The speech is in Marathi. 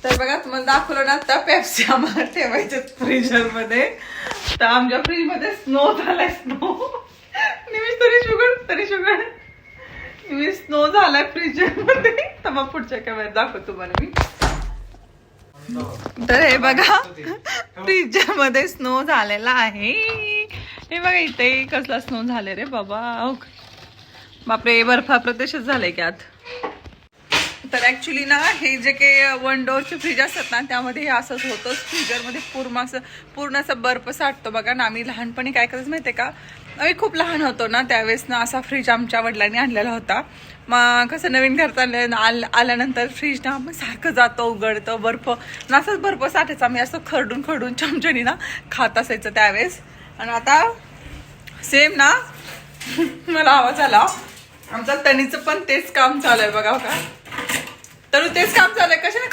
तर बघा तुम्हाला दाखवलं ना आता पेप्सी आम्हाला ठेवायचे फ्रीजर मध्ये. तर आमच्या फ्रीज मध्ये स्नो झालाय. स्नो निमिष तरी शुगर निमिष स्नो झालाय फ्रीजर मध्ये. तर मग पुढच्या कॅमेऱ्यात दाखवतो तुम्हाला मी. तर हे बघा फ्रीजर मध्ये स्नो झालेला आहे. हे बघा इथे कसला स्नो झाले रे बाबा. बापरे बर्फा प्रदेशच झालाय की आत. तर ऍक्च्युली ना हे जे काही वन डोअरचे फ्रीज असतात ना त्यामध्ये हे असंच होतं. फ्रीजरमध्ये पूर्ण असं बर्फ साठतो बघा ना. आम्ही लहानपणी काय करायचं माहितीये का, आम्ही खूप लहान होतो ना त्यावेळेस ना असा फ्रीज आमच्या वडिलांनी आणलेला होता. मग कसं नवीन घरात आल्यानंतर फ्रीज ना मग सारखं जातं उघडतं बर्फ ना, असंच बर्फ साठायचं. आम्ही असं खरडून चमचणी ना खात असायचं त्यावेळेस. आणि आता सेम ना मला आवाज आला. आमच्या तणीचं पण तेच काम चालू आहे बघा का. तर तेच काम चालू आहे. कशाने